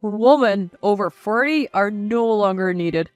Women over 40 are no longer needed.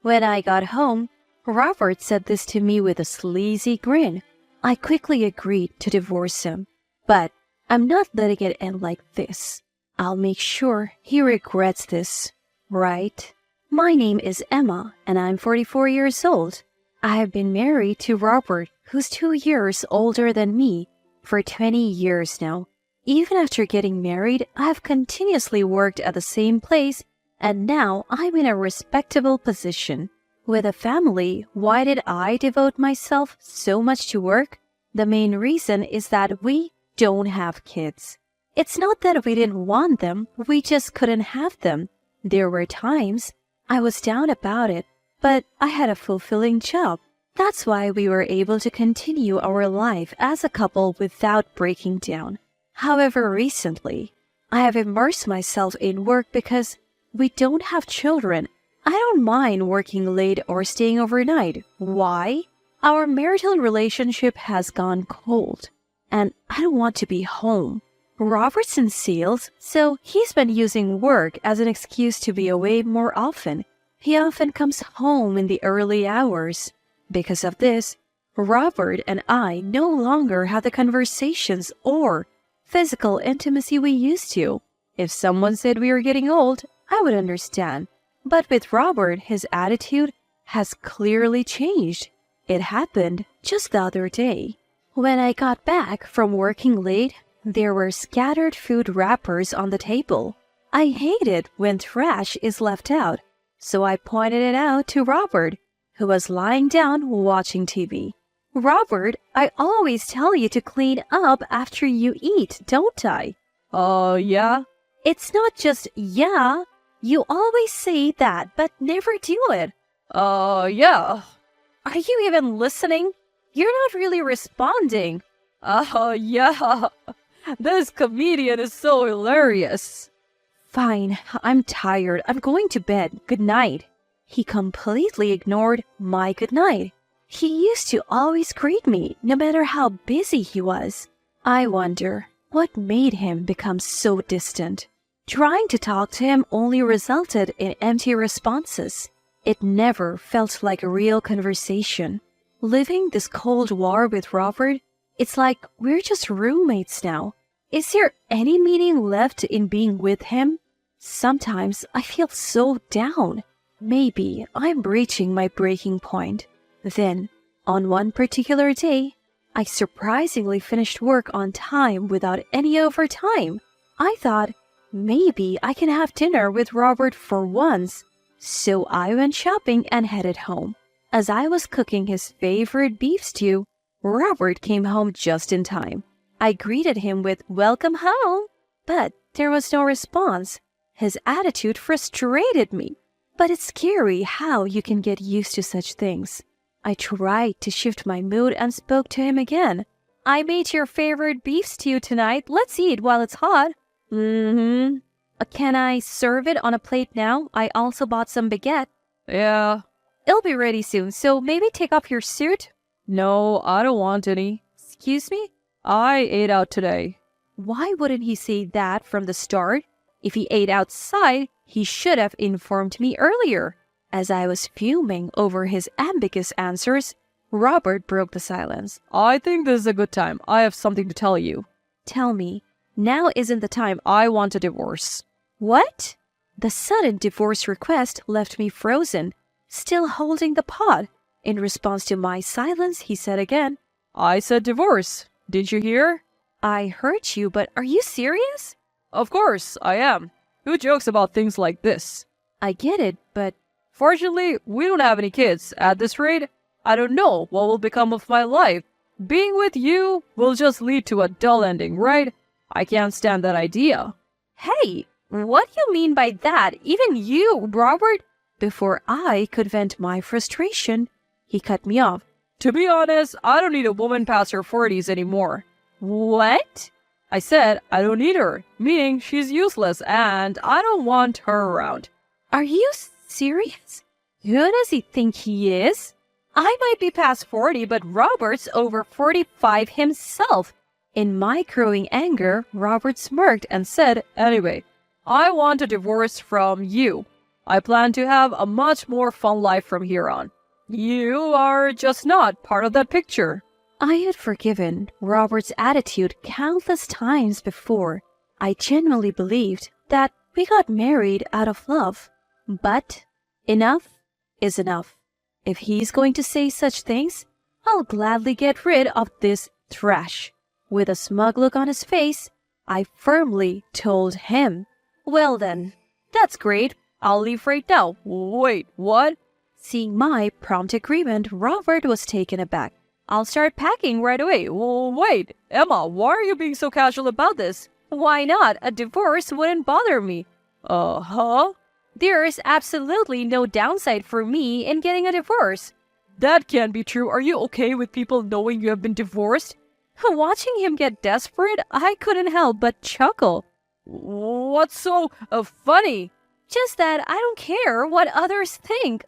When I got home, Robert said this to me with a sleazy grin. I quickly agreed to divorce him, but I'm not letting it end like this. I'll make sure he regrets this, right? My name is Emma, and I'm 44 years old. I have been married to Robert, who's 2 years older than me, for 20 years now. Even after getting married, I've continuously worked at the same place, and now I'm in a respectable position. With a family, why did I devote myself so much to work? The main reason is that we don't have kids. It's not that we didn't want them, we just couldn't have them. There were times I was down about it, but I had a fulfilling job. That's why we were able to continue our life as a couple without breaking down. However, recently, I have immersed myself in work because we don't have children. I don't mind working late or staying overnight. Why? Our marital relationship has gone cold, and I don't want to be home. Robert's in sales, so he's been using work as an excuse to be away more often. He often comes home in the early hours. Because of this, Robert and I no longer have the conversations or physical intimacy we used to. If someone said we were getting old, I would understand. But with Robert, his attitude has clearly changed. It happened just the other day. When I got back from working late, there were scattered food wrappers on the table. I hate it when trash is left out, so I pointed it out to Robert, who was lying down watching TV. Robert, I always tell you to clean up after you eat, don't I? Yeah? It's not just yeah. You always say that, but never do it. Yeah. Are you even listening? You're not really responding. Yeah. This comedian is so hilarious. Fine, I'm tired. I'm going to bed. Good night. He completely ignored my good night. He used to always greet me, no matter how busy he was. I wonder what made him become so distant. Trying to talk to him only resulted in empty responses. It never felt like a real conversation. Living this Cold War with Robert, it's like we're just roommates now. Is there any meaning left in being with him? Sometimes I feel so down. Maybe I'm reaching my breaking point. Then, on one particular day, I surprisingly finished work on time without any overtime. I thought, maybe I can have dinner with Robert for once. So I went shopping and headed home. As I was cooking his favorite beef stew, Robert came home just in time. I greeted him with "Welcome home," but there was no response. His attitude frustrated me. But it's scary how you can get used to such things. I tried to shift my mood and spoke to him again. I made your favorite beef stew tonight. Let's eat while it's hot. Mm-hmm. Can I serve it on a plate now? I also bought some baguette. Yeah. It'll be ready soon, so maybe take off your suit? No, I don't want any. Excuse me? I ate out today. Why wouldn't he say that from the start? If he ate outside, he should have informed me earlier. As I was fuming over his ambiguous answers, Robert broke the silence. I think this is a good time. I have something to tell you. Tell me. Now isn't the time. I want a divorce. What? The sudden divorce request left me frozen, still holding the pot. In response to my silence, he said again, I said divorce. Didn't you hear? I heard you, but are you serious? Of course, I am. Who jokes about things like this? I get it, but fortunately, we don't have any kids. At this rate, I don't know what will become of my life. Being with you will just lead to a dull ending, right? I can't stand that idea. Hey, what do you mean by that? Even you, Robert? Before I could vent my frustration, he cut me off. To be honest, I don't need a woman past her 40s anymore. What? I said I don't need her, meaning she's useless and I don't want her around. Are you serious? Who does he think he is? I might be past 40, but Robert's over 45 himself. In my growing anger, Robert smirked and said, Anyway, I want a divorce from you. I plan to have a much more fun life from here on. You are just not part of that picture. I had forgiven Robert's attitude countless times before. I genuinely believed that we got married out of love. But enough is enough. If he's going to say such things, I'll gladly get rid of this trash. With a smug look on his face, I firmly told him, "Well then, that's great. I'll leave right now." Wait, what? Seeing my prompt agreement, Robert was taken aback. I'll start packing right away. Wait, Emma, why are you being so casual about this? Why not? A divorce wouldn't bother me. Huh? There's absolutely no downside for me in getting a divorce. That can't be true. Are you okay with people knowing you have been divorced? Watching him get desperate, I couldn't help but chuckle. What's so funny? Just that I don't care what others think.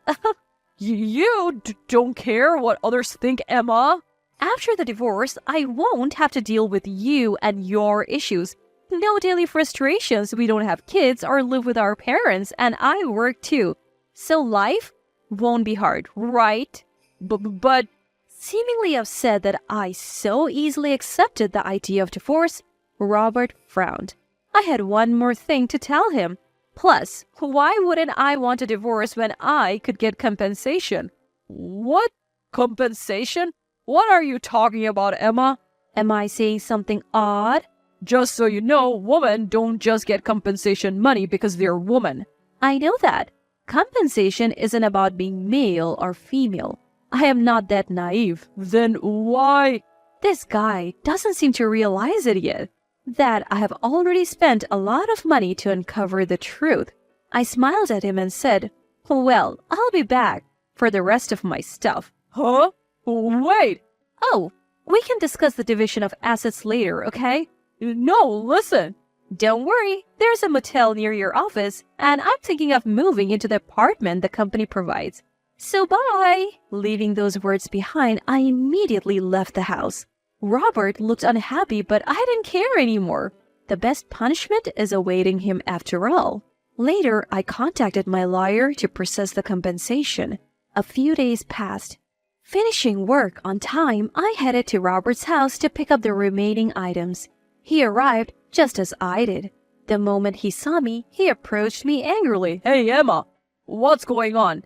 You don't care what others think, Emma? After the divorce, I won't have to deal with you and your issues. No daily frustrations. We don't have kids or live with our parents, and I work too. So life won't be hard, right? But seemingly upset that I so easily accepted the idea of divorce, Robert frowned. I had one more thing to tell him. Plus, why wouldn't I want a divorce when I could get compensation? What? Compensation? What are you talking about, Emma? Am I saying something odd? Just so you know, women don't just get compensation money because they're women. I know that. Compensation isn't about being male or female. I am not that naive. Then why? This guy doesn't seem to realize it yet. That I have already spent a lot of money to uncover the truth. I smiled at him and said, "Well, I'll be back for the rest of my stuff." Huh? Wait! Oh, we can discuss the division of assets later, okay? No, listen. Don't worry, there's a motel near your office, and I'm thinking of moving into the apartment the company provides. So bye! Leaving those words behind, I immediately left the house. Robert looked unhappy, but I didn't care anymore. The best punishment is awaiting him after all. Later, I contacted my lawyer to process the compensation. A few days passed. Finishing work on time, I headed to Robert's house to pick up the remaining items. He arrived just as I did. The moment he saw me, he approached me angrily. Hey, Emma, what's going on?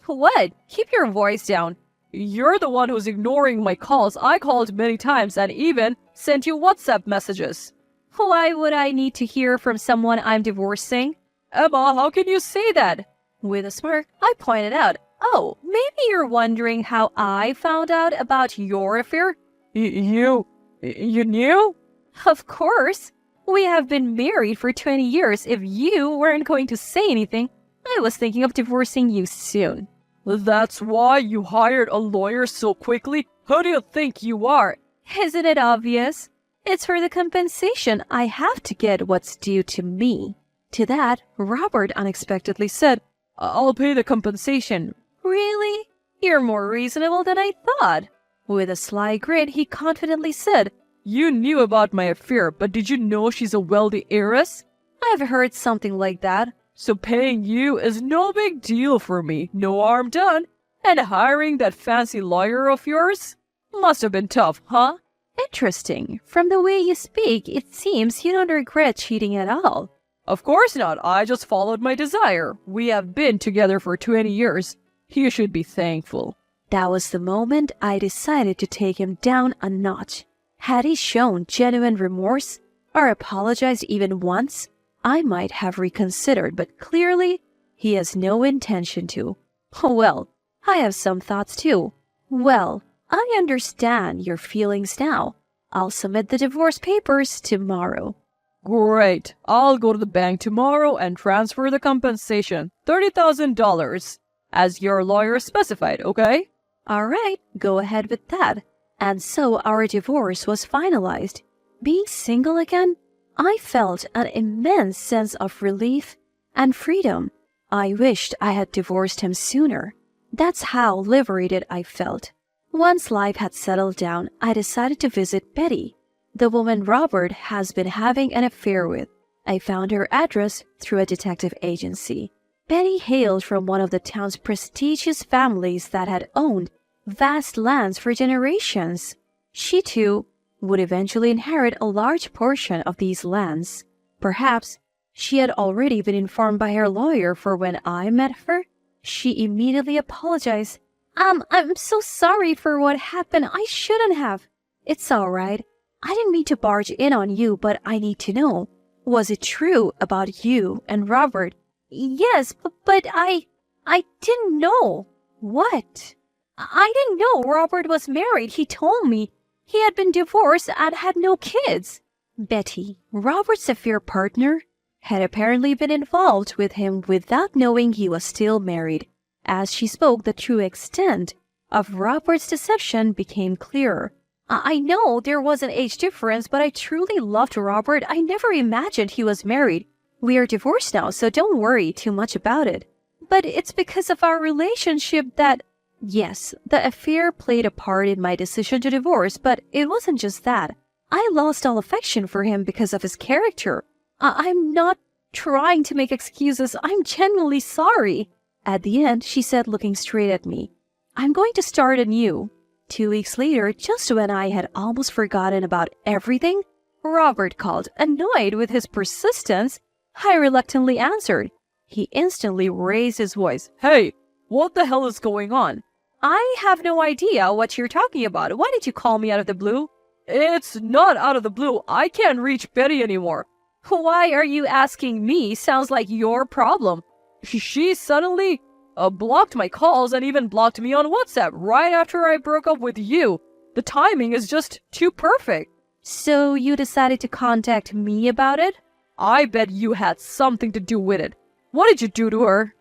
What? Keep your voice down. You're the one who's ignoring my calls. I called many times and even sent you WhatsApp messages. Why would I need to hear from someone I'm divorcing? Emma, how can you say that? With a smirk, I pointed out, "Oh, maybe you're wondering how I found out about your affair?" You knew? Of course. We have been married for 20 years. If you weren't going to say anything, I was thinking of divorcing you soon. That's why you hired a lawyer so quickly? Who do you think you are? Isn't it obvious? It's for the compensation. I have to get what's due to me. To that, Robert unexpectedly said, I'll pay the compensation. Really? You're more reasonable than I thought. With a sly grin, he confidently said, You knew about my affair, but did you know she's a wealthy heiress? I've heard something like that. So paying you is no big deal for me. No harm done. And hiring that fancy lawyer of yours? Must have been tough, huh? Interesting. From the way you speak, it seems you don't regret cheating at all. Of course not. I just followed my desire. We have been together for 20 years. You should be thankful. That was the moment I decided to take him down a notch. Had he shown genuine remorse or apologized even once, I might have reconsidered, but clearly he has no intention to. Well, I have some thoughts too. Well, I understand your feelings now. I'll submit the divorce papers tomorrow. Great. I'll go to the bank tomorrow and transfer the compensation, $30,000, as your lawyer specified, okay? All right, go ahead with that. And so our divorce was finalized. Being single again, I felt an immense sense of relief and freedom. I wished I had divorced him sooner. That's how liberated I felt. Once life had settled down, I decided to visit Betty, the woman Robert has been having an affair with. I found her address through a detective agency. Betty hailed from one of the town's prestigious families that had owned vast lands for generations. She, too, would eventually inherit a large portion of these lands. Perhaps she had already been informed by her lawyer, for when I met her, she immediately apologized. I'm so sorry for what happened. I shouldn't have. It's all right. I didn't mean to barge in on you, but I need to know. Was it true about you and Robert? Yes, but I didn't know. What? I didn't know Robert was married. He told me he had been divorced and had no kids. Betty, Robert's affair partner, had apparently been involved with him without knowing he was still married. As she spoke, the true extent of Robert's deception became clearer. I know there was an age difference, but I truly loved Robert. I never imagined he was married. We are divorced now, so don't worry too much about it. But it's because of our relationship that... Yes, the affair played a part in my decision to divorce, but it wasn't just that. I lost all affection for him because of his character. I'm not trying to make excuses. I'm genuinely sorry. At the end, she said, looking straight at me, I'm going to start anew. 2 weeks later, just when I had almost forgotten about everything, Robert called. Annoyed with his persistence, I reluctantly answered. He instantly raised his voice. Hey, what the hell is going on? I have no idea what you're talking about. Why did you call me out of the blue? It's not out of the blue. I can't reach Betty anymore. Why are you asking me? Sounds like your problem. She suddenly blocked my calls and even blocked me on WhatsApp right after I broke up with you. The timing is just too perfect. So you decided to contact me about it? I bet you had something to do with it. What did you do to her?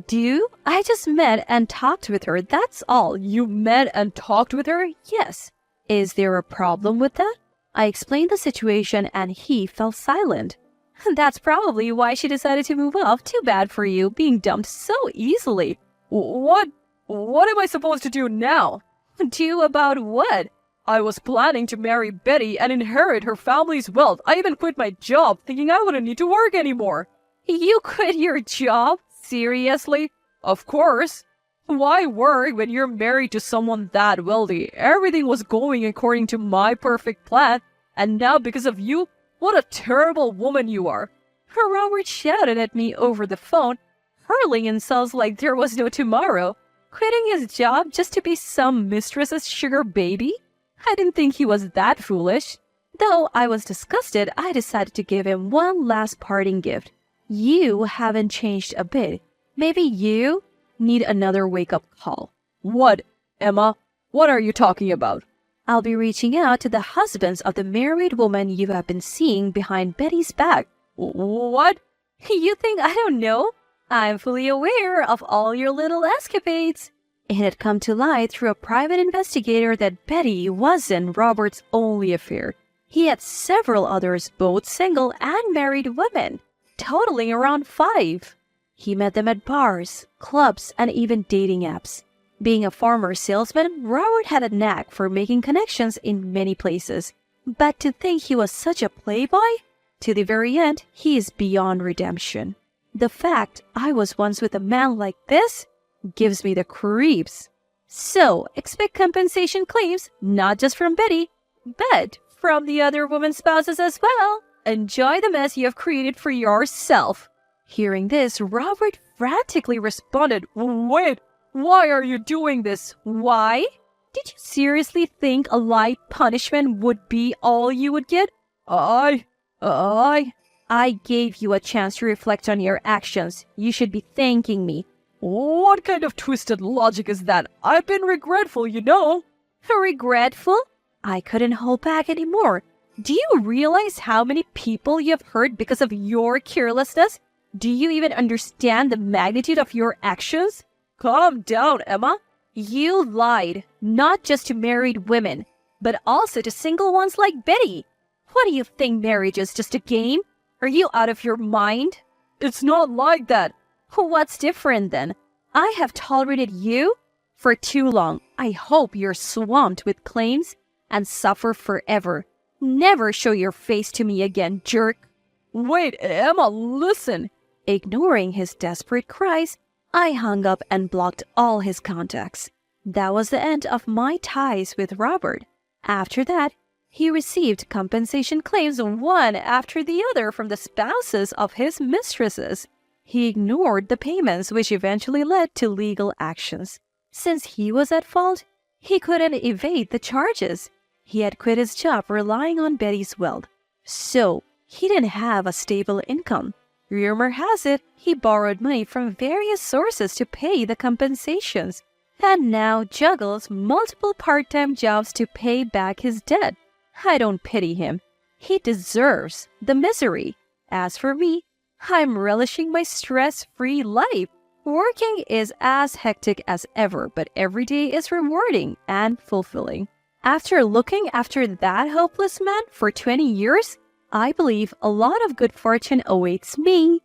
Do? I just met and talked with her, that's all. You met and talked with her? Yes. Is there a problem with that? I explained the situation and he fell silent. That's probably why she decided to move off. Too bad for you, being dumped so easily. What am I supposed to do now? Do about what? I was planning to marry Betty and inherit her family's wealth. I even quit my job thinking I wouldn't need to work anymore. You quit your job? Seriously? Of course. Why work when you're married to someone that wealthy? Everything was going according to my perfect plan, and now because of you, what a terrible woman you are. Robert shouted at me over the phone, hurling insults like there was no tomorrow. Quitting his job just to be some mistress's sugar baby? I didn't think he was that foolish. Though I was disgusted, I decided to give him one last parting gift. You haven't changed a bit. Maybe you need another wake-up call. What, Emma? What are you talking about? I'll be reaching out to the husbands of the married woman you have been seeing behind Betty's back. What? You think I don't know? I'm fully aware of all your little escapades. It had come to light through a private investigator that Betty wasn't Robert's only affair. He had several others, both single and married women, totaling around 5. He met them at bars, clubs, and even dating apps. Being a former salesman, Robert had a knack for making connections in many places. But to think he was such a playboy? To the very end, he is beyond redemption. The fact I was once with a man like this gives me the creeps. So, expect compensation claims, not just from Betty, but from the other woman's spouses as well. Enjoy the mess you have created for yourself. Hearing this, Robert frantically responded, Wait, why are you doing this? Why? Did you seriously think a light punishment would be all you would get? I gave you a chance to reflect on your actions. You should be thanking me. What kind of twisted logic is that? I've been regretful, you know. Regretful? I couldn't hold back anymore. Do you realize how many people you have hurt because of your carelessness? Do you even understand the magnitude of your actions? Calm down, Emma. You lied, not just to married women, but also to single ones like Betty. What do you think marriage is, just a game? Are you out of your mind? It's not like that. What's different then? I have tolerated you for too long. I hope you're swamped with claims and suffer forever. Never show your face to me again, jerk. Wait, Emma, listen. Ignoring his desperate cries, I hung up and blocked all his contacts. That was the end of my ties with Robert. After that, he received compensation claims one after the other from the spouses of his mistresses. He ignored the payments, which eventually led to legal actions. Since he was at fault, he couldn't evade the charges. He had quit his job relying on Betty's wealth, so he didn't have a stable income. Rumor has it he borrowed money from various sources to pay the compensations, and now juggles multiple part-time jobs to pay back his debt. I don't pity him. He deserves the misery. As for me, I'm relishing my stress-free life. Working is as hectic as ever, but every day is rewarding and fulfilling. After looking after that hopeless man for 20 years, I believe a lot of good fortune awaits me.